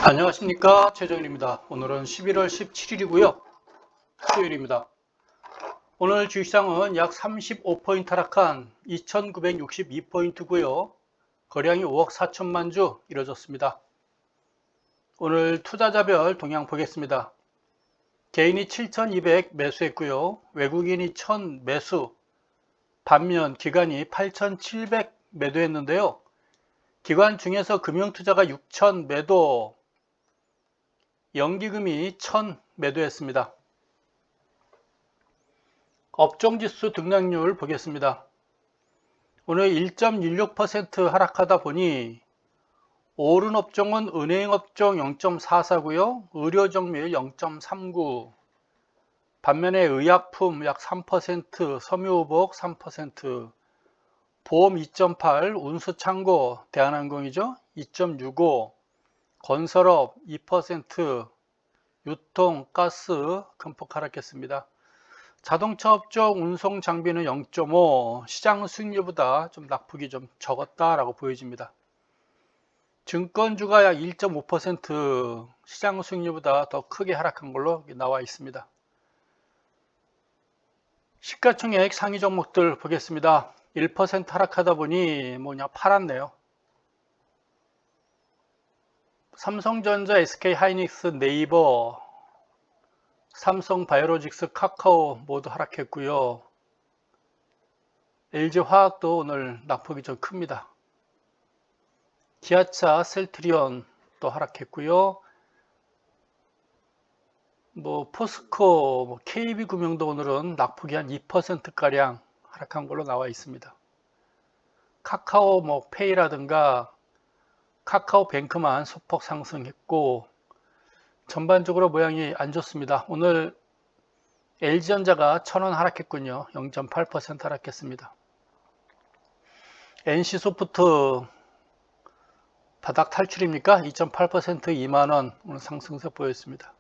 안녕하십니까, 최정일입니다. 오늘은 11월 17일이고요 수요일입니다. 오늘 주식시장은 약 35포인트 하락한 2962포인트고요 거래량이 5억 4천만 주 이뤄졌습니다. 오늘 투자자별 동향 보겠습니다. 개인이 7200 매수했고요 외국인이 1000 매수, 반면 기관이 8700 매도했는데요 기관 중에서 금융투자가 6000 매도, 연기금이 1000 매도했습니다. 업종지수 등락률 보겠습니다. 오늘 1.16% 하락하다 보니 오른 업종은 은행업종 0.44고요 의료정밀 0.39, 반면에 의약품 약 3%, 섬유의복 3%, 보험 2.8, 운수창고 대한항공이죠 2.65, 건설업 2%, 유통, 가스 큰폭 하락했습니다. 자동차 업종 운송 장비는 0.5, 시장 수익률보다 좀 낙폭이 좀 적었다라고 보여집니다. 증권주가 약 1.5% 시장 수익률보다 더 크게 하락한 걸로 나와 있습니다. 시가총액 상위 종목들 보겠습니다. 1% 하락하다 보니 그냥 팔았네요. 삼성전자, SK하이닉스, 네이버, 삼성바이오로직스, 카카오 모두 하락했고요. LG화학도 오늘 낙폭이 좀 큽니다. 기아차, 셀트리온 또 하락했고요. 포스코, KB금융도 오늘은 낙폭이 한 2%가량 하락한 걸로 나와 있습니다. 카카오 페이라든가 카카오뱅크만 소폭 상승했고 전반적으로 모양이 안 좋습니다. 오늘 LG전자가 1000원 하락했군요. 0.8% 하락했습니다. NC소프트 바닥 탈출입니까? 2.8% 2만원 오늘 상승세 보였습니다.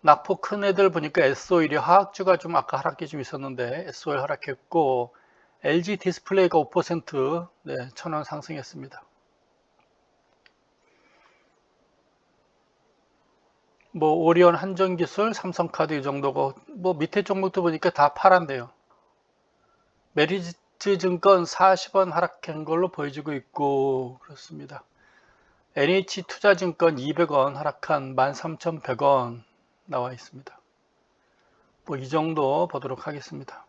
낙폭 큰 애들 보니까 S-오일이 화학주가 좀 아까 하락이 좀 있었는데 S-오일 하락했고 LG디스플레이가 5% 1000원 상승했습니다. 오리온, 한전기술, 삼성카드 이 정도고 밑에 종목도 보니까 다 파란데요. 메리츠증권 40원 하락한 걸로 보여지고 있고 그렇습니다. NH투자증권 200원 하락한 13,100원 나와 있습니다. 이 정도 보도록 하겠습니다.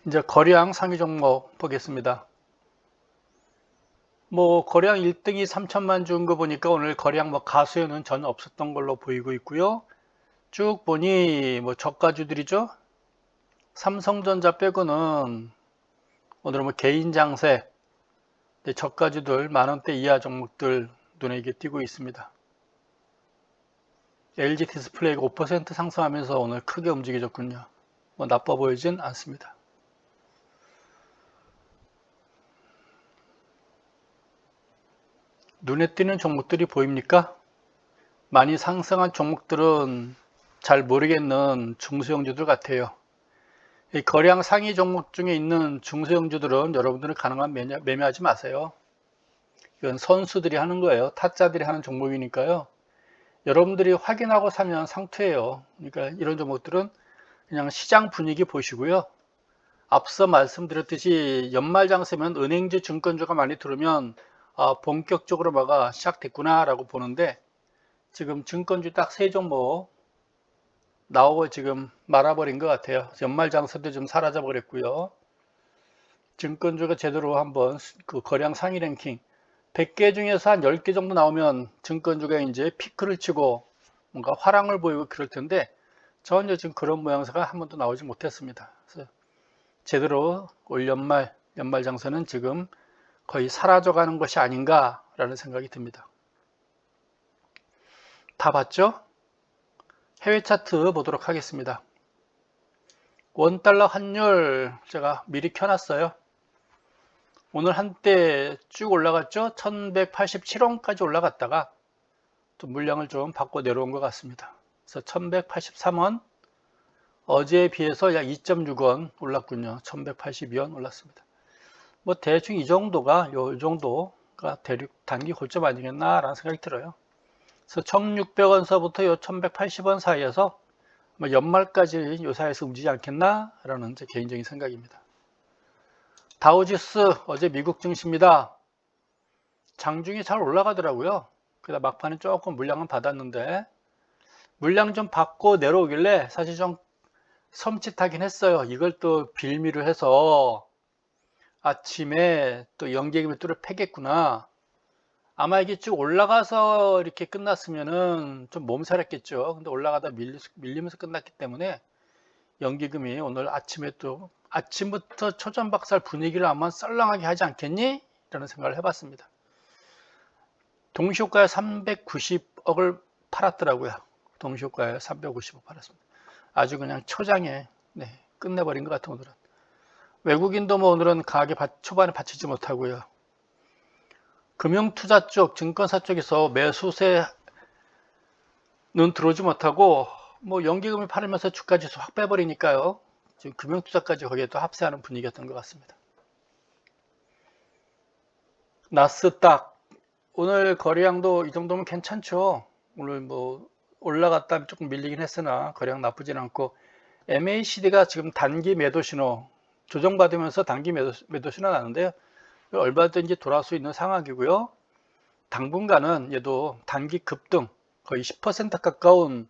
이제 거래량 상위 종목 보겠습니다. 거래량 1등이 3천만 주인 거 보니까 오늘 거래량 가수에는 전혀 없었던 걸로 보이고 있고요. 쭉 보니 저가주들이죠. 삼성전자 빼고는 오늘은 개인 장세, 저가주들 만원대 이하 종목들 눈에 띄고 있습니다. LG 디스플레이가 5% 상승하면서 오늘 크게 움직여졌군요. 나빠 보이진 않습니다. 눈에 띄는 종목들이 보입니까? 많이 상승한 종목들은 잘 모르겠는 중소형주들 같아요. 이 거래량 상위 종목 중에 있는 중소형주들은 여러분들은 가능한 매매하지 마세요. 이건 선수들이 하는 거예요. 타짜들이 하는 종목이니까요. 여러분들이 확인하고 사면 상투예요. 그러니까 이런 종목들은 그냥 시장 분위기 보시고요. 앞서 말씀드렸듯이 연말장세면 은행주, 증권주가 많이 들어오면 본격적으로 시작됐구나 라고 보는데 지금 증권주 딱 3종목 나오고 지금 말아버린 것 같아요. 연말장세도 좀 사라져 버렸고요. 증권주가 제대로 한번 거래량 상위 랭킹 100개 중에서 한 10개 정도 나오면 증권주가 이제 피크를 치고 뭔가 화랑을 보이고 그럴 텐데 전혀 지금 그런 모양새가 한 번도 나오지 못했습니다. 그래서 제대로 올 연말장세는 지금 거의 사라져가는 것이 아닌가라는 생각이 듭니다. 다 봤죠? 해외 차트 보도록 하겠습니다. 원달러 환율 제가 미리 켜놨어요. 오늘 한때 쭉 올라갔죠? 1187원까지 올라갔다가 또 물량을 좀 받고 내려온 것 같습니다. 그래서 1183원, 어제에 비해서 약 2.6원 올랐군요. 1182원 올랐습니다. 대충 이 정도가 요 정도 정도가 단기 고점 아니겠나라는 생각이 들어요. 그래서 1600원서부터 요 1180원 사이에서 연말까지 요 사이에서 움직이지 않겠나라는 제 개인적인 생각입니다. 다우지수 어제 미국 증시입니다. 장중에 잘 올라가더라고요. 그러다 막판에 조금 물량은 받았는데 물량 좀 받고 내려오길래 사실 좀 섬찟하긴 했어요. 이걸 또 빌미로 해서 아침에 또 연계금이 뚫을 패겠구나. 아마 이게 쭉 올라가서 이렇게 끝났으면은 좀 몸살했겠죠. 근데 올라가다 밀리면서 끝났기 때문에 연기금이 오늘 아침에 또 아침부터 초전박살 분위기를 아마 썰렁하게 하지 않겠니? 라는 생각을 해봤습니다. 동시효과에 390억을 팔았더라고요. 동시효과에 350억 팔았습니다. 아주 그냥 초장에 끝내버린 것 같은 오늘은. 외국인도 뭐 오늘은 가격에 초반에 받치지 못하고요. 금융투자 쪽, 증권사 쪽에서 매수세는 들어오지 못하고 뭐 연기금을 팔으면서 주가지수 확 빼버리니까요. 지금 금융투자까지 거기에 또 합세하는 분위기였던 것 같습니다. 나스닥 오늘 거래량도 이 정도면 괜찮죠. 오늘 뭐 올라갔다 조금 밀리긴 했으나 거래량 나쁘진 않고 MACD가 지금 단기 매도 신호 조정받으면서 단기 매도 신호 나는데요. 얼마든지 돌아올 수 있는 상황이고요. 당분간은 얘도 단기 급등 거의 10% 가까운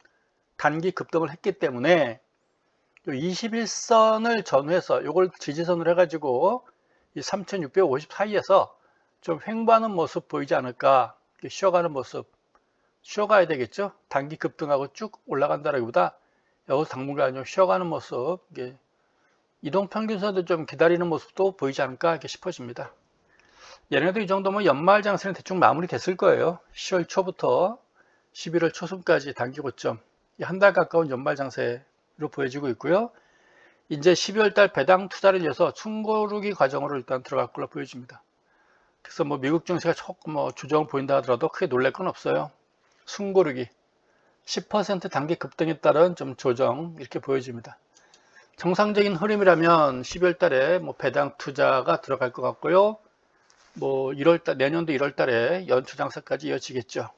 단기 급등을 했기 때문에 21선을 전후해서 이걸 지지선으로 해가지고 이 3650 사이에서 좀 횡보하는 모습 보이지 않을까. 쉬어가는 모습 쉬어가야 되겠죠. 단기 급등하고 쭉 올라간다라기보다 여기서 당분간 좀 쉬어가는 모습, 이동평균선도 좀 기다리는 모습도 보이지 않을까 이렇게 싶어집니다. 얘네도 이 정도면 연말 장세는 대충 마무리 됐을 거예요. 10월 초부터 11월 초순까지 단기 고점, 한 달 가까운 연말 장세로 보여지고 있고요. 이제 12월 달 배당 투자를 위해서 숨고르기 과정으로 일단 들어갈 걸로 보여집니다. 그래서 뭐 미국 증시가 조금 조정을 보인다 하더라도 크게 놀랄 건 없어요. 숨고르기 10% 단기 급등에 따른 좀 조정 이렇게 보여집니다. 정상적인 흐름이라면 12월 달에 뭐 배당 투자가 들어갈 것 같고요. 뭐 1월달 내년도 1월 달에 연초 장사까지 이어지겠죠.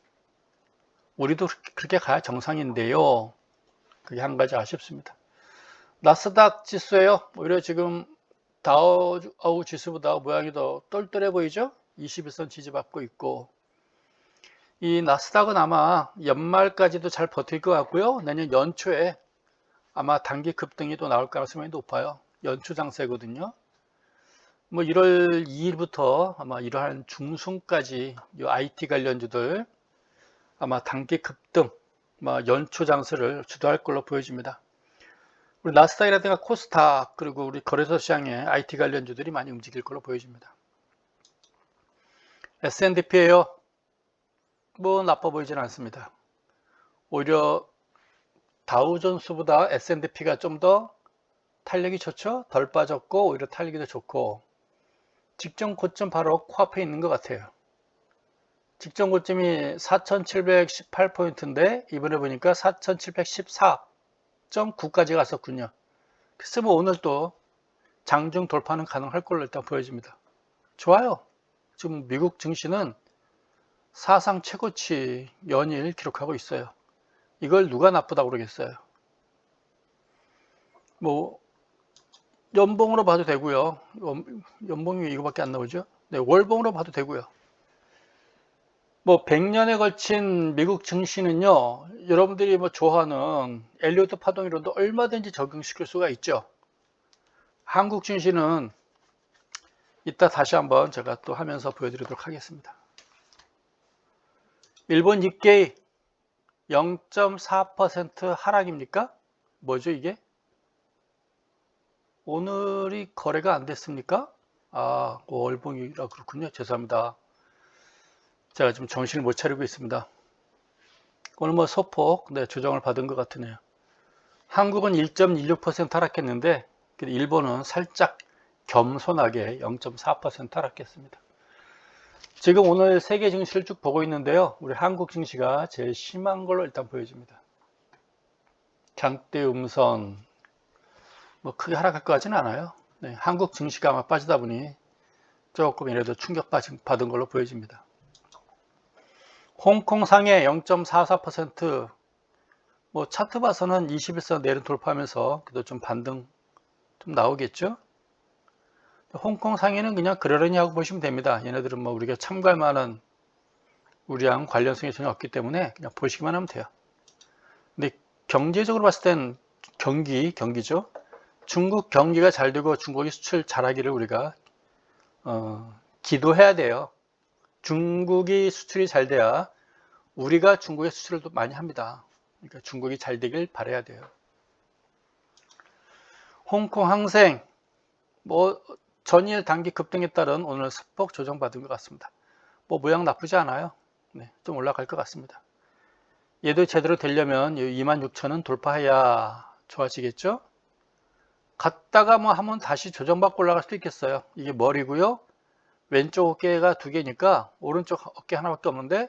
우리도 그렇게 가야 정상인데요. 그게 한 가지 아쉽습니다. 나스닥 지수예요. 오히려 지금 다우 지수보다 모양이 더 똘똘해 보이죠? 21선 지지받고 있고 이 나스닥은 아마 연말까지도 잘 버틸 것 같고요. 내년 연초에 아마 단기 급등이 또 나올 가능성이 높아요. 연초 장세거든요. 뭐 1월 2일부터 아마 이러한 중순까지 이 IT 관련주들 아마 단기 급등, 연초 장세를 주도할 걸로 보여집니다. 우리 나스닥이라든가 코스닥 그리고 우리 거래소 시장의 IT 관련주들이 많이 움직일 걸로 보여집니다. S&P예요. 뭐 나빠 보이진 않습니다. 오히려 다우존스보다 S&P가 좀 더 탄력이 좋죠. 덜 빠졌고 오히려 탄력이 더 좋고 직전 고점 바로 코앞에 있는 것 같아요. 직전 고점이 4718포인트인데 이번에 보니까 4714.9까지 갔었군요. 그래서 뭐 오늘 또 장중 돌파는 가능할 걸로 일단 보여집니다. 좋아요. 지금 미국 증시는 사상 최고치 연일 기록하고 있어요. 이걸 누가 나쁘다고 그러겠어요. 뭐 연봉으로 봐도 되고요. 연봉이 이거밖에 안 나오죠. 네, 월봉으로 봐도 되고요. 뭐 100년에 걸친 미국 증시는요. 여러분들이 뭐 좋아하는 엘리어트 파동이론도 얼마든지 적용시킬 수가 있죠. 한국 증시는 이따 다시 한번 제가 또 하면서 보여드리도록 하겠습니다. 일본 니케이 0.4% 하락입니까? 뭐죠 이게? 오늘이 거래가 안 됐습니까? 월봉이라 그렇군요. 죄송합니다. 제가 지금 정신을 못 차리고 있습니다. 오늘 뭐 소폭 조정을 받은 것 같으네요. 한국은 1.16% 하락했는데 일본은 살짝 겸손하게 0.4% 하락했습니다. 지금 오늘 세계 증시를 쭉 보고 있는데요. 우리 한국 증시가 제일 심한 걸로 일단 보여집니다. 장대 음선 뭐 크게 하락할 것 같지는 않아요. 한국 증시가 아마 빠지다 보니 조금 이래도 충격받은 걸로 보여집니다. 홍콩 상해 0.44%, 뭐 차트 봐서는 21선 내린 돌파하면서 그래도 좀 반등 좀 나오겠죠. 홍콩 상해는 그냥 그러려니 하고 보시면 됩니다. 얘네들은 뭐 우리가 참고할 만한 우리랑 관련성이 전혀 없기 때문에 그냥 보시기만 하면 돼요. 근데 경제적으로 봤을 땐 경기죠. 중국 경기가 잘 되고 중국이 수출 잘하기를 우리가 기도해야 돼요. 중국이 수출이 잘 돼야 우리가 중국에 수출을 또 많이 합니다. 그러니까 중국이 잘 되길 바라야 돼요. 홍콩 항생 뭐 전일 단기 급등에 따른 오늘 소폭 조정받은 것 같습니다. 뭐 모양 나쁘지 않아요. 네, 좀 올라갈 것 같습니다. 얘도 제대로 되려면 26,000원 돌파해야 좋아지겠죠. 갔다가 뭐 한번 다시 조정받고 올라갈 수도 있겠어요. 이게 머리고요. 왼쪽 어깨가 두 개니까 오른쪽 어깨 하나밖에 없는데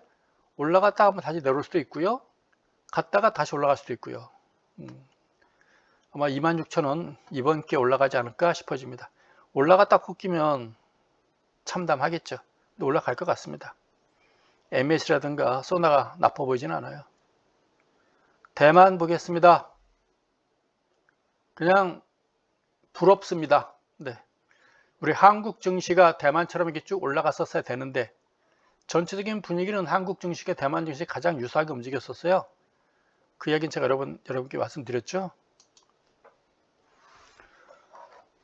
올라갔다가 한번 다시 내려올 수도 있고요. 갔다가 다시 올라갈 수도 있고요. 아마 26,000원 이번 기회에 올라가지 않을까 싶어집니다. 올라갔다 꺾이면 참담하겠죠. 근데 올라갈 것 같습니다. MS라든가 소나가 나빠 보이진 않아요. 대만 보겠습니다. 그냥 부럽습니다. 네. 우리 한국 증시가 대만처럼 이렇게 쭉 올라갔었어야 되는데 전체적인 분위기는 한국 증시가 대만 증시 가장 유사하게 움직였었어요. 그 이야기는 제가 여러분께 말씀드렸죠.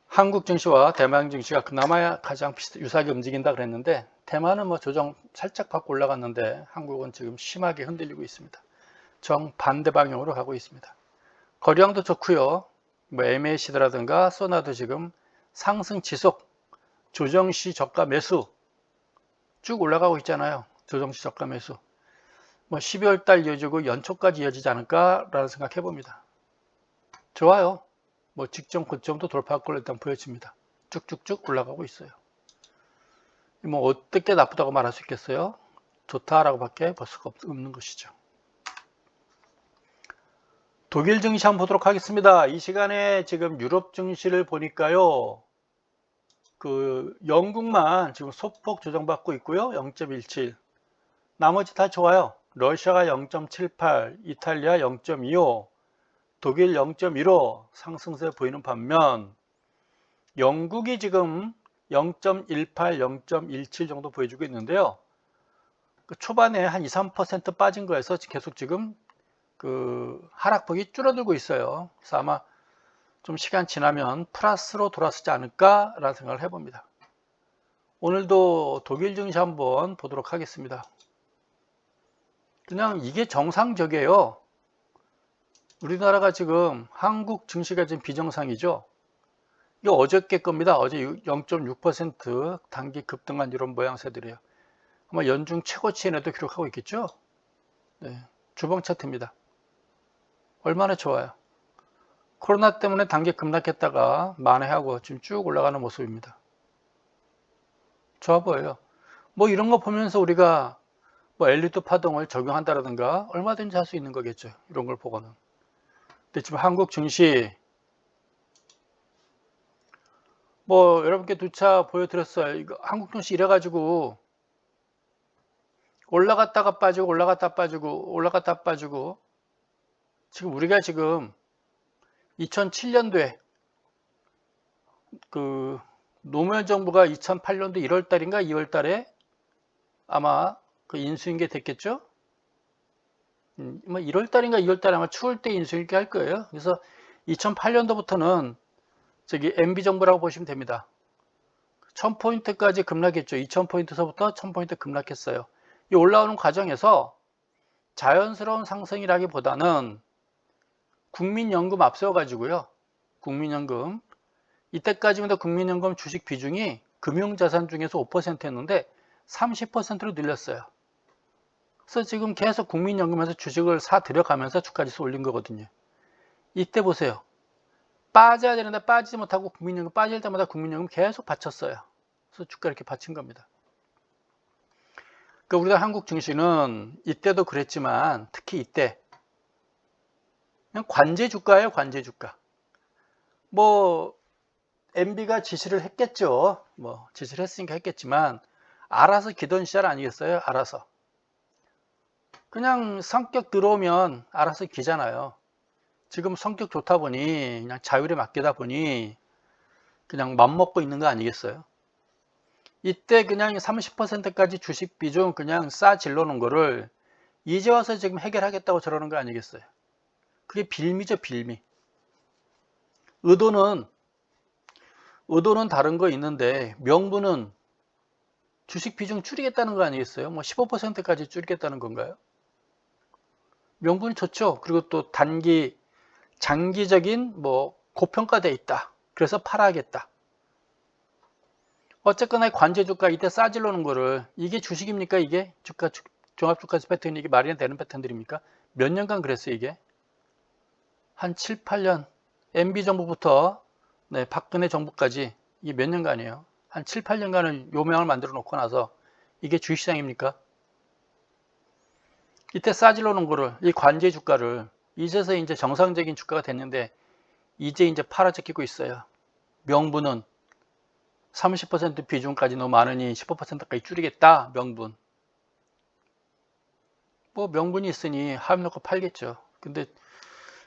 한국 증시와 대만 증시가 그나마 가장 유사하게 움직인다 그랬는데 대만은 뭐 조정 살짝 받고 올라갔는데 한국은 지금 심하게 흔들리고 있습니다. 정반대 방향으로 가고 있습니다. 거래량도 좋고요. 뭐 MAC드라든가 소나도 지금 상승 지속, 조정시 저가 매수 쭉 올라가고 있잖아요. 조정시 저가 매수. 뭐 12월 달 이어지고 연초까지 이어지지 않을까라는 생각 해봅니다. 좋아요. 뭐 직전 고점도 돌파할 걸로 일단 보여집니다. 쭉쭉쭉 올라가고 있어요. 뭐 어떻게 나쁘다고 말할 수 있겠어요? 좋다라고 밖에 볼 수가 없는 것이죠. 독일 증시 한번 보도록 하겠습니다. 이 시간에 지금 유럽 증시를 보니까요. 그 영국만 지금 소폭 조정받고 있고요. 0.17. 나머지 다 좋아요. 러시아가 0.78, 이탈리아 0.25, 독일 0.15 상승세 보이는 반면 영국이 지금 0.18, 0.17 정도 보여주고 있는데요. 그 초반에 한 2, 3% 빠진 거에서 계속 지금 그 하락폭이 줄어들고 있어요. 그래서 아마 좀 시간 지나면 플러스로 돌아서지 않을까라는 생각을 해봅니다. 오늘도 독일 증시 한번 보도록 하겠습니다. 그냥 이게 정상적이에요. 우리나라가 지금 한국 증시가 지금 비정상이죠. 이거 어저께 겁니다. 어제 0.6% 단기 급등한 이런 모양새들이에요. 아마 연중 최고치에도 기록하고 있겠죠. 네, 주봉 차트입니다. 얼마나 좋아요. 코로나 때문에 단기 급락했다가 만회하고 지금 쭉 올라가는 모습입니다. 좋아 보여요. 뭐 이런 거 보면서 우리가 뭐 엘리트 파동을 적용한다라든가 얼마든지 할 수 있는 거겠죠. 이런 걸 보고는. 근데 지금 한국 증시 뭐 여러분께 두 차 보여드렸어요. 이거 한국 증시 이래가지고 올라갔다가 빠지고 올라갔다 빠지고 올라갔다 빠지고 지금 우리가 지금 2007년도에 그 노무현 정부가 2008년도 1월 달인가 2월 달에 아마 그 인수인계 됐겠죠? 뭐 1월 달인가 2월 달에 아마 추울 때 인수인계 할 거예요. 그래서 2008년도부터는 저기 MB 정부라고 보시면 됩니다. 1000포인트까지 급락했죠. 2000포인트서부터 1000포인트 급락했어요. 이 올라오는 과정에서 자연스러운 상승이라기보다는 국민연금 앞세워가지고요. 국민연금. 이때까지만 해도 국민연금 주식 비중이 금융자산 중에서 5%였는데 30%로 늘렸어요. 그래서 지금 계속 국민연금에서 주식을 사 들여가면서 주가지수 올린 거거든요. 이때 보세요. 빠져야 되는데 빠지지 못하고 국민연금 빠질 때마다 국민연금 계속 받쳤어요. 그래서 주가 이렇게 받친 겁니다. 그러니까 우리가 한국 증시는 이때도 그랬지만 특히 이때 그냥 관제 주가예요. 관제 주가. 뭐 MB가 지시를 했겠죠. 뭐 지시를 했으니까 했겠지만 알아서 기던 시절 아니겠어요? 알아서. 그냥 성격 들어오면 알아서 기잖아요. 지금 성격 좋다 보니 그냥 자율에 맡기다 보니 그냥 맘먹고 있는 거 아니겠어요? 이때 그냥 30%까지 주식 비중 그냥 싸질러 놓은 거를 이제 와서 지금 해결하겠다고 저러는 거 아니겠어요? 그게 빌미죠, 빌미. 의도는 다른 거 있는데 명분은 주식 비중 줄이겠다는 거 아니겠어요? 뭐 15%까지 줄이겠다는 건가요? 명분이 좋죠. 그리고 또 장기적인 뭐 고평가돼 있다. 그래서 팔아야겠다. 어쨌거나 관제주가 이때 싸질러 놓은 거를 이게 주식입니까? 이게 종합주가지 패턴이 이게 말이 되는 패턴들입니까? 몇 년간 그랬어요, 이게? 한 7, 8년. MB 정부부터 박근혜 정부까지 이게 몇 년간이에요? 한 7, 8년간을 요명을 만들어 놓고 나서 이게 주식시장입니까? 이때 싸질러 놓은 거를, 이 관제 주가를 이제서 이제 정상적인 주가가 됐는데 이제 팔아 제끼고 있어요. 명분은 30% 비중까지 너무 많으니 15%까지 줄이겠다. 명분. 뭐 명분이 있으니 합 놓고 팔겠죠. 근데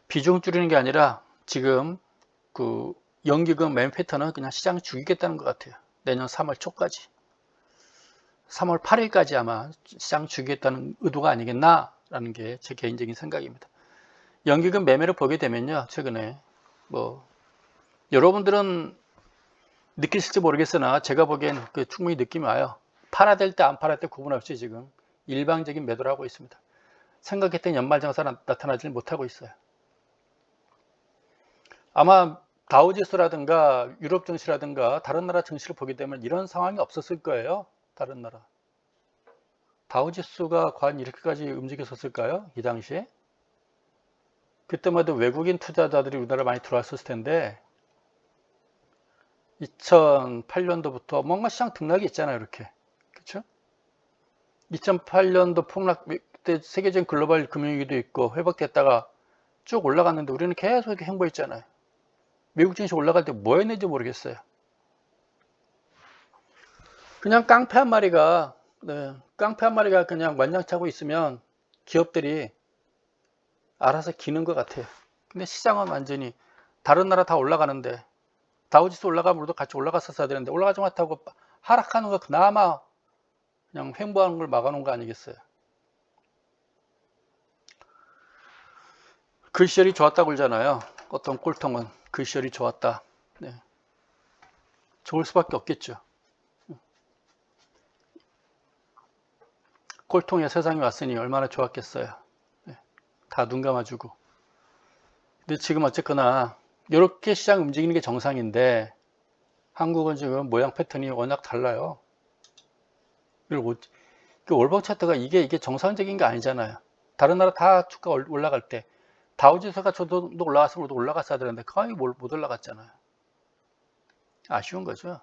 비중 줄이는 게 아니라 지금 그 연기금 매매 패턴은 그냥 시장 죽이겠다는 것 같아요. 내년 3월 초까지. 3월 8일까지 아마 시장 죽이겠다는 의도가 아니겠나라는 게 제 개인적인 생각입니다. 연기금 매매를 보게 되면요. 최근에 뭐 여러분들은 느끼실지 모르겠으나 제가 보기엔 충분히 느낌이 와요. 팔아야 될 때 안 팔아야 될 때 구분 없이 지금 일방적인 매도를 하고 있습니다. 생각했던 연말정산 나타나지 못하고 있어요. 아마 다우지수라든가 유럽 증시라든가 다른 나라 증시를 보게 되면 이런 상황이 없었을 거예요. 다른 나라. 다우지수가 과연 이렇게까지 움직였었을까요? 이 당시에? 그때만 해도 외국인 투자자들이 우리나라 많이 들어왔을 텐데 2008년도부터 뭔가 시장 등락이 있잖아요. 이렇게. 그렇죠? 2008년도 폭락 때 세계적인 글로벌 금융위기도 있고 회복됐다가 쭉 올라갔는데 우리는 계속 이렇게 행보했잖아요. 미국 증시 올라갈 때 뭐 했는지 모르겠어요. 그냥 깡패 한 마리가 그냥 완장차고 있으면 기업들이 알아서 기는 것 같아요. 근데 시장은 완전히 다른 나라 다 올라가는데 다우지수 올라가면 우리도 같이 올라갔었어야 되는데 올라가지 못하고 하락하는 거 그나마 그냥 횡보하는 걸 막아놓은 거 아니겠어요. 그 시절이 좋았다고 그러잖아요. 어떤 꼴통은 그 시절이 좋았다. 네. 좋을 수밖에 없겠죠. 꼴통의 세상이 왔으니 얼마나 좋았겠어요. 네. 다 눈 감아주고. 근데 지금 어쨌거나 이렇게 시장 움직이는 게 정상인데 한국은 지금 모양 패턴이 워낙 달라요. 월봉 차트가 이게 정상적인 게 아니잖아요. 다른 나라 다 주가 올라갈 때 다우지수가 저도 올라갔으면 우리도 올라갔어야 되는데 거의 못 올라갔잖아요. 아쉬운 거죠.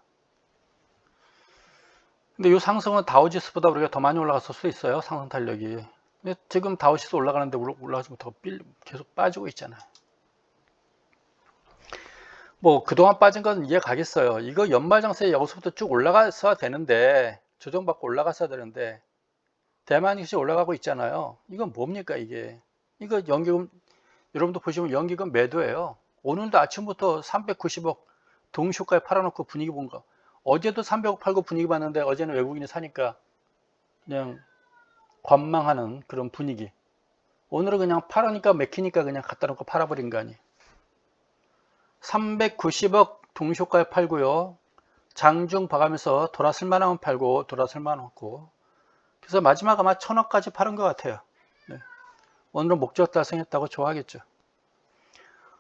근데 이 상승은 다우지수보다 우리가 더 많이 올라갔을 수도 있어요. 상승 탄력이. 근데 지금 다우지수 올라가는데 올라가지 못하고 계속 빠지고 있잖아요. 뭐 그동안 빠진 건 이해 가겠어요. 이거 연말정세 여기서부터 쭉 올라갔어야 되는데 조정받고 올라갔어야 되는데 대만 증시 올라가고 있잖아요. 이건 뭡니까 이게? 이거 연기금 여러분도 보시면 연기금 매도예요. 오늘도 아침부터 390억 동시효과에 팔아놓고 분위기 본 거. 어제도 300억 팔고 분위기 봤는데 어제는 외국인이 사니까 그냥 관망하는 그런 분위기. 오늘은 그냥 팔으니까 맥히니까 그냥 갖다 놓고 팔아버린 거 아니에요. 390억 동시효과에 팔고요. 장중 봐가면서 돌아설 만하면 팔고 돌아설 만하면 없고. 그래서 마지막 아마 1000억까지 팔은 것 같아요. 네. 오늘은 목적 달성했다고 좋아하겠죠.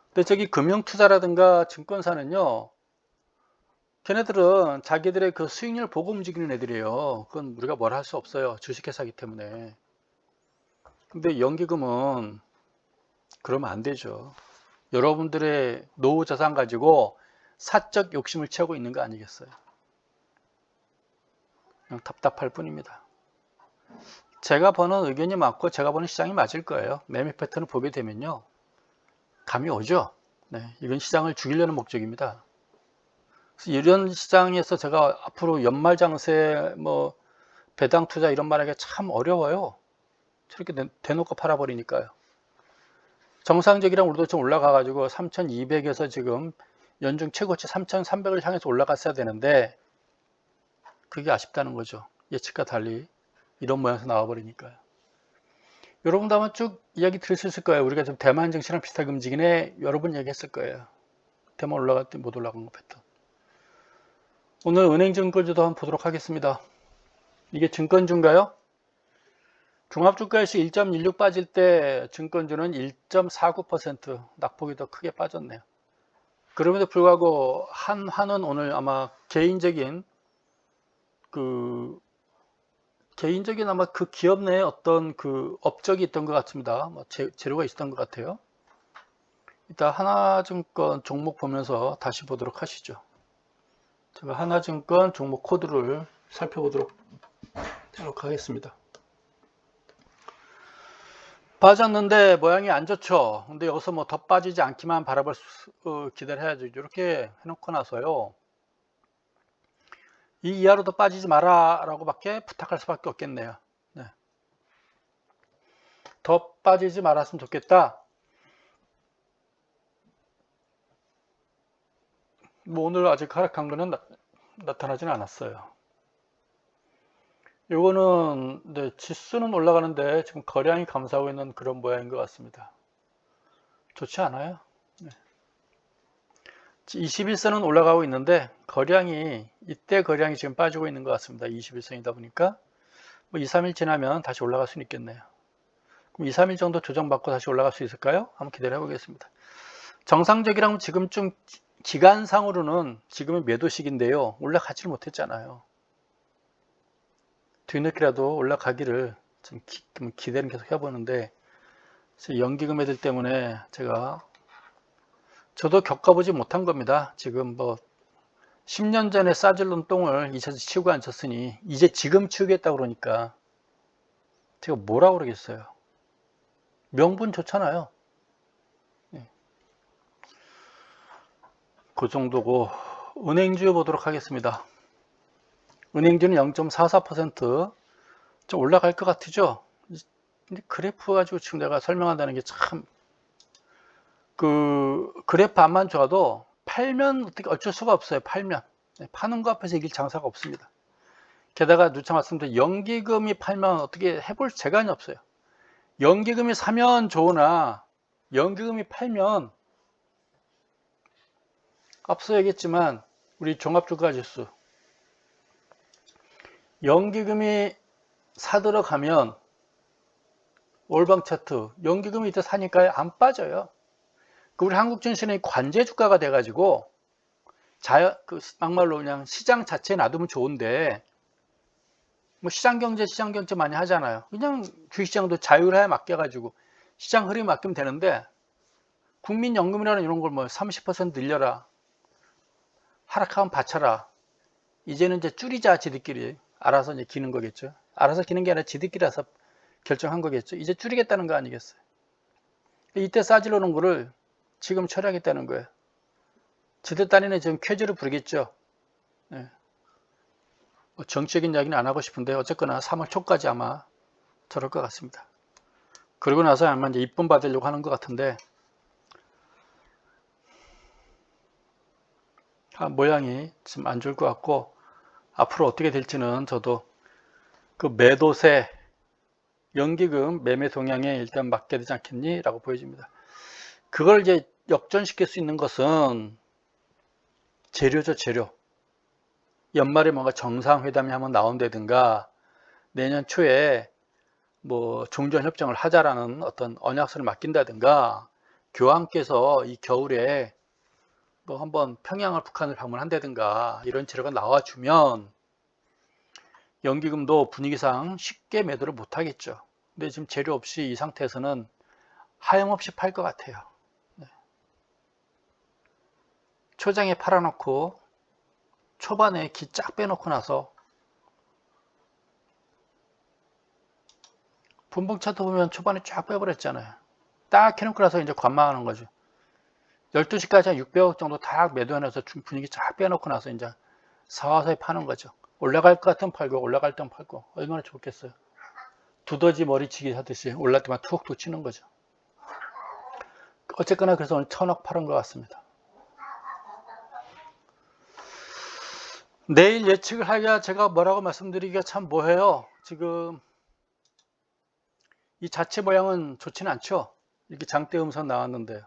근데 저기 금융투자라든가 증권사는요. 걔네들은 자기들의 그 수익률 보고 움직이는 애들이에요. 그건 우리가 뭘 할 수 없어요. 주식회사이기 때문에. 근데 연기금은 그러면 안 되죠. 여러분들의 노후 자산 가지고 사적 욕심을 채우고 있는 거 아니겠어요? 그냥 답답할 뿐입니다. 제가 보는 의견이 맞고 제가 보는 시장이 맞을 거예요. 매매 패턴을 보게 되면요. 감이 오죠. 네, 이건 시장을 죽이려는 목적입니다. 그래서 이런 시장에서 제가 앞으로 연말 장세 뭐 배당 투자 이런 말하기가 참 어려워요. 저렇게 대놓고 팔아버리니까요. 정상적이랑 우리도 좀 올라가 가지고 3200에서 지금 연중 최고치 3300을 향해서 올라갔어야 되는데 그게 아쉽다는 거죠. 예측과 달리 이런 모양에서 나와버리니까요. 여러분도 아마 쭉 이야기 들으셨을 거예요. 우리가 좀 대만 증시랑 비슷하게 움직이네 여러 번 얘기했을 거예요. 대만 올라갈 때 못 올라간 거 패턴. 오늘 은행증권주도 한번 보도록 하겠습니다. 이게 증권주인가요? 종합주가에서 1.16 빠질 때 증권주는 1.49% 낙폭이 더 크게 빠졌네요. 그럼에도 불구하고 한화는 오늘 아마 개인적인 아마 그 기업 내에 어떤 그 업적이 있던 것 같습니다. 뭐 재료가 있었던 것 같아요. 이따 하나증권 종목 보면서 다시 보도록 하시죠. 제가 하나증권 종목 코드를 살펴보도록 하겠습니다. 빠졌는데 모양이 안 좋죠. 근데 여기서 뭐 더 빠지지 않기만 바라볼 기대해야죠. 이렇게 해놓고 나서요. 이 이하로 더 빠지지 마라 라고 밖에 부탁할 수밖에 없겠네요. 네. 더 빠지지 말았으면 좋겠다. 뭐 오늘 아직 하락한 거는 나타나지는 않았어요. 요거는 네, 지수는 올라가는데 지금 거량이 감소하고 있는 그런 모양인 것 같습니다. 좋지 않아요. 네. 21선은 올라가고 있는데 거량이 이때 거량이 지금 빠지고 있는 것 같습니다. 21선이다 보니까 뭐 2, 3일 지나면 다시 올라갈 수는 있겠네요. 그럼 2, 3일 정도 조정받고 다시 올라갈 수 있을까요? 한번 기대를 해보겠습니다. 정상적이라면 지금쯤 기간상으로는 지금은 매도 시기인데요. 올라가지를 못했잖아요. 뒤늦게라도 올라가기를 좀 기대는 계속 해보는데 연기금 애들 때문에 저도 겪어보지 못한 겁니다. 지금 뭐 10년 전에 싸질른 똥을 잊혀서 치우고 앉았으니 이제 지금 치우겠다 그러니까 제가 뭐라 그러겠어요. 명분 좋잖아요. 그 정도고 은행주 보도록 하겠습니다. 은행주는 0.44% 좀 올라갈 것 같으죠. 근데 그래프 가지고 지금 내가 설명한다는 게 참 그래프 안만 좋아도 팔면 어떻게 어쩔 수가 없어요. 팔면 파는 거 앞에서 이길 장사가 없습니다. 게다가 누차 말씀드린 연기금이 팔면 어떻게 해볼 재간이 없어요. 연기금이 사면 좋으나 연기금이 팔면 앞서 얘기했지만 우리 종합주가지수 연기금이 사들어가면 월방 차트 연기금이 이때 사니까 안 빠져요. 우리 한국 증시는 관제 주가가 돼가지고 막말로 그냥 시장 자체에 놔두면 좋은데 뭐 시장 경제 많이 하잖아요. 그냥 주식시장도 자율화에 맡겨가지고 시장 흐름에 맡기면 되는데 국민연금이라는 이런 걸 뭐 30% 늘려라 하락하면 받쳐라 이제는 이제 줄이자 지들끼리 알아서 이제 기는 거겠죠. 알아서 기는 게 아니라 지들끼리라서 결정한 거겠죠. 이제 줄이겠다는 거 아니겠어요. 이때 싸질러 놓은 거를 지금 처리하겠다는 거예요. 지들 딴에는 지금 쾌지를 부르겠죠. 네. 뭐 정치적인 이야기는 안 하고 싶은데 어쨌거나 3월 초까지 아마 저럴 것 같습니다. 그러고 나서 아마 이제 입금 받으려고 하는 것 같은데 모양이 좀 안 좋을 것 같고 앞으로 어떻게 될지는 저도 그 매도세 연기금 매매 동향에 일단 맡겨야 되지 않겠니? 라고 보여집니다. 그걸 이제 역전시킬 수 있는 것은 재료죠, 재료. 연말에 뭔가 정상회담이 한번 나온다든가 내년 초에 뭐 종전협정을 하자라는 어떤 언약서를 맡긴다든가 교황께서 이 겨울에 뭐 한번 평양을 북한을 방문한다든가 이런 재료가 나와주면 연기금도 분위기상 쉽게 매도를 못하겠죠. 근데 지금 재료 없이 이 상태에서는 하염없이 팔 것 같아요. 네. 초장에 팔아놓고 초반에 기 쫙 빼놓고 나서 분봉 차트 보면 초반에 쫙 빼버렸잖아요. 딱 해놓고 나서 이제 관망하는 거죠. 12시까지 한 600억 정도 다 매도해놔서 분위기 쫙 빼놓고 나서 이제 서서히 파는 거죠. 올라갈 것 같으면 팔고 올라갈 때는 팔고 얼마나 좋겠어요. 두더지 머리치기 하듯이 올라갈 때만 툭툭 치는 거죠. 어쨌거나 그래서 오늘 1000억 팔은 것 같습니다. 내일 예측을 하기가 제가 뭐라고 말씀드리기가 참 뭐해요. 지금 이 자체 모양은 좋지는 않죠. 이렇게 장대 음선 나왔는데요.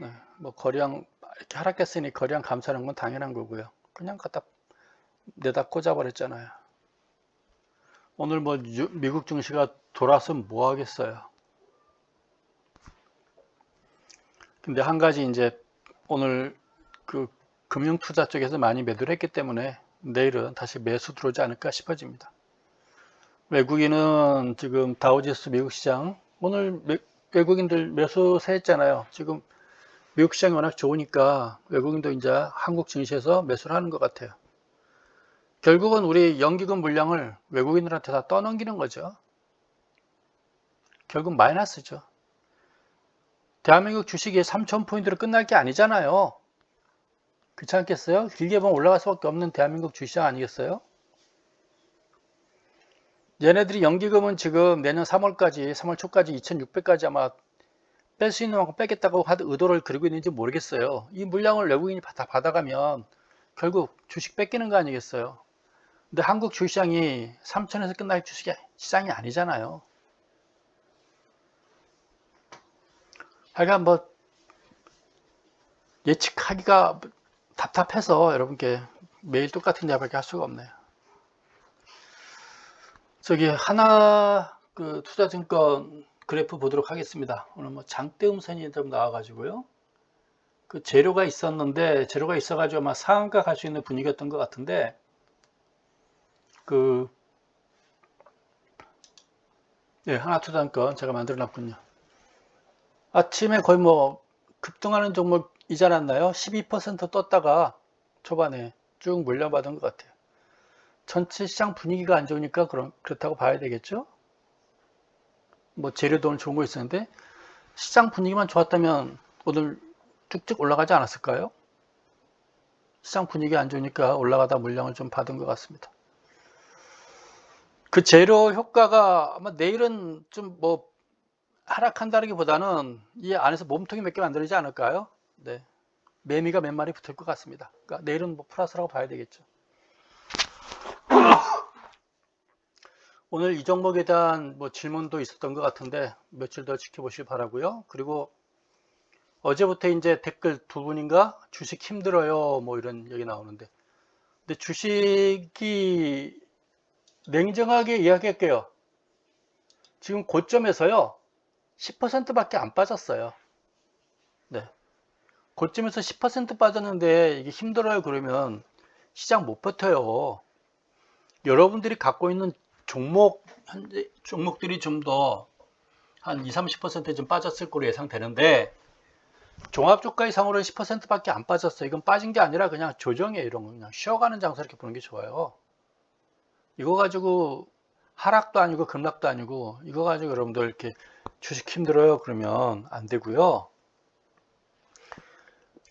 네, 뭐 거래량 이렇게 하락했으니 거래량 감소하는 건 당연한 거고요. 그냥 갖다 내다 꽂아버렸잖아요. 오늘 뭐 미국 증시가 돌아서면 뭐 하겠어요. 근데 한 가지 이제 오늘 그 금융투자 쪽에서 많이 매도를 했기 때문에 내일은 다시 매수 들어오지 않을까 싶어집니다. 외국인은 지금 다우지수 미국 시장 오늘 외국인들 매수세 했잖아요. 지금 미국 시장이 워낙 좋으니까 외국인도 이제 한국 증시에서 매수를 하는 것 같아요. 결국은 우리 연기금 물량을 외국인들한테 다 떠넘기는 거죠. 결국 마이너스죠. 대한민국 주식이 3,000포인트로 끝날 게 아니잖아요. 그렇지 않겠어요? 길게 보면 올라갈 수밖에 없는 대한민국 주시장 아니겠어요? 얘네들이 연기금은 지금 내년 3월까지 3월 초까지 2,600까지 아마 뺄 수 있는 만큼 빼겠다고 하는 의도를 그리고 있는지 모르겠어요. 이 물량을 외국인이 다 받아가면 결국 주식 뺏기는 거 아니겠어요? 근데 한국 주시장이 3,000에서 끝날 시장이 아니잖아요. 하여간 뭐 예측하기가 답답해서 여러분께 매일 똑같은 이야기밖에 할 수가 없네요. 저기 하나 그 투자증권 그래프 보도록 하겠습니다. 오늘 뭐 장대 음선이 좀 나와가지고요. 그 재료가 있었는데 재료가 있어가지고 아마 상한가 갈 수 있는 분위기였던 것 같은데 네, 하나투자증권 제가 만들어놨군요. 아침에 거의 뭐 급등하는 종목이지 않았나요? 12% 떴다가 초반에 쭉 물려받은 것 같아요. 전체 시장 분위기가 안 좋으니까 그렇다고 봐야 되겠죠? 뭐 재료도 오늘 좋은 거 있었는데 시장 분위기만 좋았다면 오늘 쭉쭉 올라가지 않았을까요? 시장 분위기 안 좋으니까 올라가다 물량을 좀 받은 것 같습니다. 그 재료 효과가 아마 내일은 좀 뭐 하락한다기보다는 이 안에서 몸통이 몇 개 만들어지지 않을까요? 네. 매미가 몇 마리 붙을 것 같습니다. 그러니까 내일은 뭐 플러스라고 봐야 되겠죠. 오늘 이 종목에 대한 뭐 질문도 있었던 것 같은데 며칠 더 지켜보시기 바라고요. 그리고 어제부터 이제 댓글 두 분인가 주식 힘들어요 뭐 이런 얘기 나오는데 근데 주식이 냉정하게 이야기할게요. 지금 고점에서요 10%밖에 안 빠졌어요. 네. 고점에서 10% 빠졌는데 이게 힘들어요 그러면 시장 못 버텨요. 여러분들이 갖고 있는 현재 종목들이 좀 더 한 20-30% 좀 빠졌을 거로 예상되는데 종합주가이상으로는 10%밖에 안 빠졌어요. 이건 빠진 게 아니라 그냥 조정이에요. 이런 거 그냥 쉬어가는 장소 이렇게 보는 게 좋아요. 이거 가지고 하락도 아니고 급락도 아니고 이거 가지고 여러분들 이렇게 주식 힘들어요 그러면 안 되고요.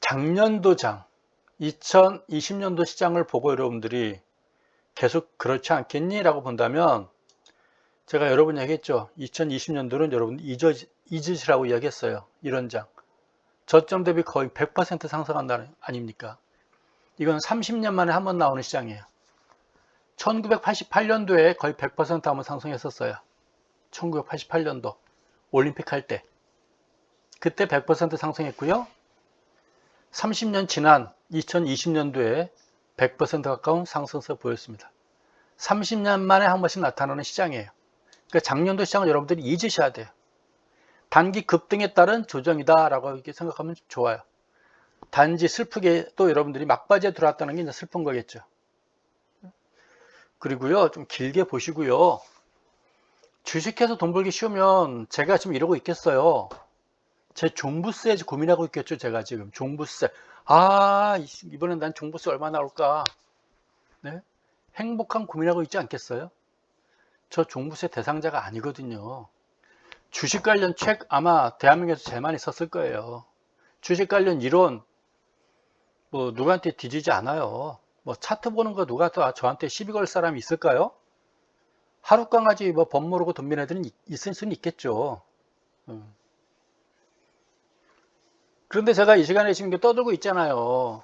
작년도장 2020년도 시장을 보고 여러분들이 계속 그렇지 않겠니? 라고 본다면 제가 여러 번 얘기했죠. 2020년도는 여러분 잊으시라고 이야기했어요. 이런 장. 저점 대비 거의 100% 상승한다는 아닙니까? 이건 30년 만에 한 번 나오는 시장이에요. 1988년도에 거의 100% 한번 상승했었어요. 1988년도 올림픽 할 때. 그때 100% 상승했고요. 30년 지난 2020년도에 100% 가까운 상승세 보였습니다. 30년 만에 한 번씩 나타나는 시장이에요. 그러니까 작년도 시장을 여러분들이 잊으셔야 돼요. 단기 급등에 따른 조정이다 라고 이렇게 생각하면 좋아요. 단지 슬프게 또 여러분들이 막바지에 들어왔다는 게 이제 슬픈 거겠죠. 그리고요 좀 길게 보시고요. 주식해서 돈 벌기 쉬우면 제가 지금 이러고 있겠어요. 제 종부세 고민하고 있겠죠. 제가 지금 종부세 이번엔 난 종부세 얼마 나올까. 네? 행복한 고민하고 있지 않겠어요? 저 종부세 대상자가 아니거든요. 주식 관련 책 아마 대한민국에서 제일 많이 썼을 거예요. 주식 관련 이론 뭐 누구한테 뒤지지 않아요. 뭐 차트 보는 거 누가 또 저한테 시비 걸 사람이 있을까요? 하루 강아지 뭐 법 모르고 돈 버는 애들은 있을 수는 있겠죠. 그런데 제가 이 시간에 지금 떠들고 있잖아요.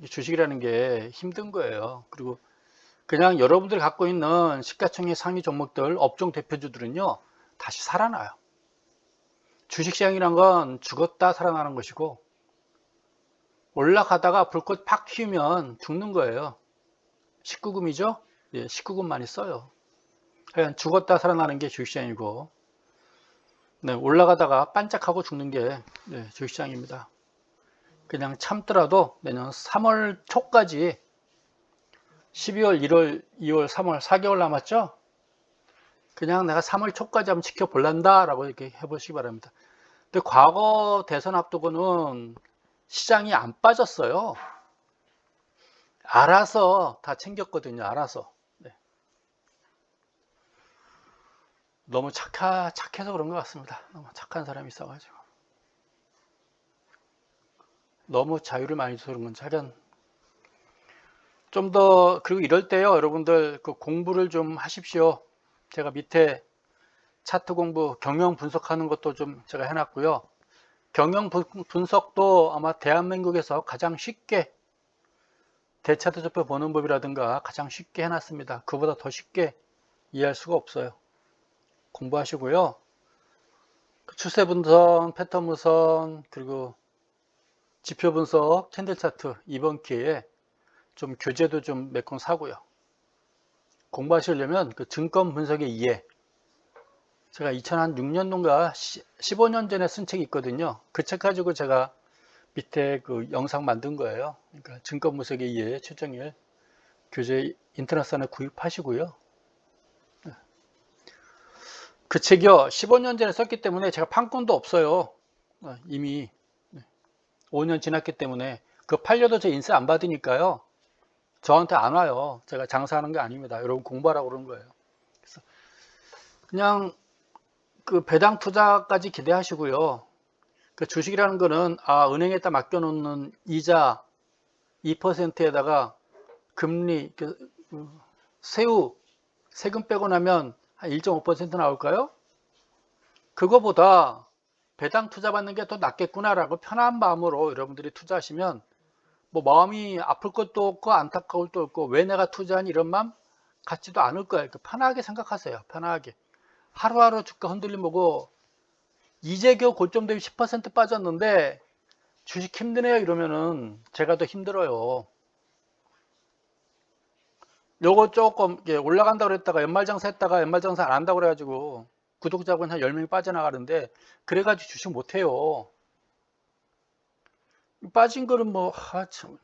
주식이라는 게 힘든 거예요. 그리고 그냥 여러분들이 갖고 있는 시가총액 상위 종목들, 업종 대표주들은요, 다시 살아나요. 주식시장이란 건 죽었다 살아나는 것이고, 올라가다가 불꽃 팍 튀우면 죽는 거예요. 19금이죠? 예, 19금 많이 써요. 그냥 죽었다 살아나는 게 주식시장이고, 네, 올라가다가 반짝하고 죽는 게 네, 주식시장입니다. 그냥 참더라도 내년 3월 초까지 12월, 1월, 2월, 3월 4개월 남았죠? 그냥 내가 3월 초까지 한번 지켜볼란다 라고 이렇게 해보시기 바랍니다. 근데 과거 대선 앞두고는 시장이 안 빠졌어요. 알아서 다 챙겼거든요. 알아서. 네. 너무 착해서 그런 것 같습니다. 너무 착한 사람이 있어가지고. 너무 자유를 많이 줘서 그런 건지 하여간 좀 더, 그리고 이럴 때요, 여러분들 그 공부를 좀 하십시오. 제가 밑에 차트 공부, 경영 분석하는 것도 좀 제가 해놨고요. 경영 분석도 아마 대한민국에서 가장 쉽게 대차트 지표 보는 법이라든가 가장 쉽게 해놨습니다. 그보다 더 쉽게 이해할 수가 없어요. 공부하시고요. 추세 분석, 패턴 분석, 그리고 지표 분석, 캔들 차트 이번 기회에 좀 교재도 좀 몇 권 사고요. 공부하시려면 그 증권 분석의 이해, 제가 2006년도인가 15년 전에 쓴 책이 있거든요. 그 책 가지고 제가 밑에 그 영상 만든 거예요. 그러니까 증권 분석의 이해 최정일 교재 인터넷상에 구입하시고요. 그 책이요 15년 전에 썼기 때문에 제가 판권도 없어요. 이미 5년 지났기 때문에 그 팔려도 제 인쇄 안 받으니까요. 저한테 안 와요. 제가 장사하는 게 아닙니다. 여러분 공부하라고 그러는 거예요. 그래서 그냥 그 배당 투자까지 기대하시고요. 그 주식이라는 거는 은행에다 맡겨놓는 이자 2%에다가 금리 세금 빼고 나면 한 1.5% 나올까요? 그거보다 배당 투자 받는 게 더 낫겠구나라고 편한 마음으로 여러분들이 투자하시면 뭐 마음이 아플 것도 없고 안타까울 것도 없고 왜 내가 투자하니 이런 마음 갖지도 않을 거예요. 편하게 생각하세요. 편하게. 하루하루 주가 흔들림 보고 이제 겨우 고점 대비 10% 빠졌는데 주식 힘드네요 이러면은 제가 더 힘들어요. 요거 조금 올라간다고 그랬다가 연말장사 했다가 연말장사 안 한다고 그래가지고 구독자분 한 10명이 빠져나가는데 그래가지고 주식 못해요. 빠진 거는 뭐 참.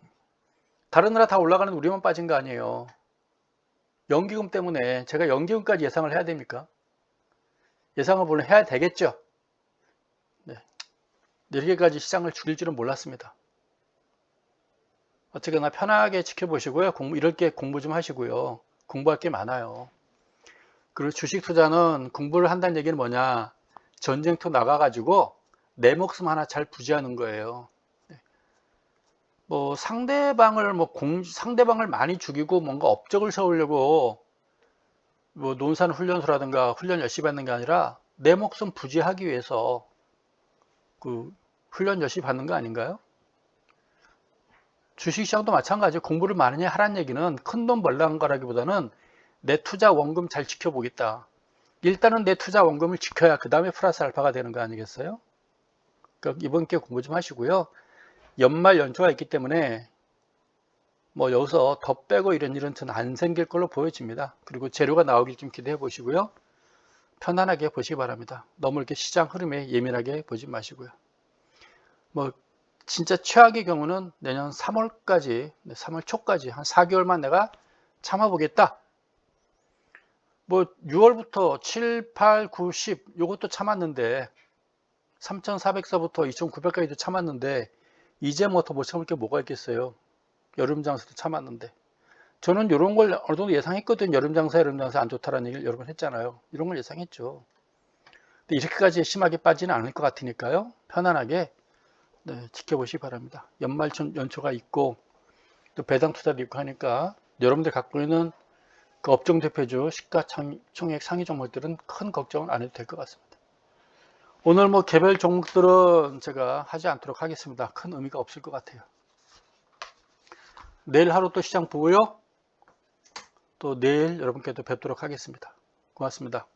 다른 나라 다 올라가는데 우리만 빠진 거 아니에요. 연기금 때문에 제가 연기금까지 예상을 해야 됩니까? 예상을 물론 해야 되겠죠. 네. 이렇게까지 시장을 죽일 줄은 몰랐습니다. 어쨌거나 편하게 지켜보시고요. 이렇게 공부 좀 하시고요. 공부할 게 많아요. 그리고 주식 투자는 공부를 한다는 얘기는 뭐냐? 전쟁터 나가가지고 내 목숨 하나 잘 부지하는 거예요. 뭐 상대방을 상대방을 많이 죽이고 뭔가 업적을 세우려고 뭐 논산 훈련소라든가 훈련 열심히 받는 게 아니라 내 목숨 부지하기 위해서 그 훈련 열심히 받는 거 아닌가요? 주식시장도 마찬가지예요. 공부를 많이 하라는 얘기는 큰 돈 벌라는 거라기보다는 내 투자 원금 잘 지켜보겠다. 일단은 내 투자 원금을 지켜야 그 다음에 플러스 알파가 되는 거 아니겠어요? 그러니까 이번 기회에 공부 좀 하시고요. 연말 연초가 있기 때문에 뭐 여기서 더 빼고 이런 일은 전 안 생길 걸로 보여집니다. 그리고 재료가 나오길 좀 기대해 보시고요. 편안하게 보시기 바랍니다. 너무 이렇게 시장 흐름에 예민하게 보지 마시고요. 뭐 진짜 최악의 경우는 내년 3월까지, 3월 초까지 한 4개월만 내가 참아보겠다. 뭐 6월부터 7, 8, 9, 10 요것도 참았는데 3,400서부터 2,900까지도 참았는데 이제 뭐 더 못 참을 게 뭐가 있겠어요. 여름 장사도 참았는데 저는 이런 걸 어느 정도 예상했거든요. 여름 장사 안 좋다라는 얘기를 여러 번 했잖아요. 이런 걸 예상했죠. 이렇게까지 심하게 빠지는 않을 것 같으니까요. 편안하게 지켜보시기 바랍니다. 연말 연초가 있고 또 배당 투자도 있고 하니까 여러분들 갖고 있는 그 업종 대표주 시가총액 상위 종목들은 큰 걱정은 안 해도 될 것 같습니다. 오늘 개별 종목들은 제가 하지 않도록 하겠습니다. 큰 의미가 없을 것 같아요. 내일 하루 또 시장 보고요. 또 내일 여러분께도 뵙도록 하겠습니다. 고맙습니다.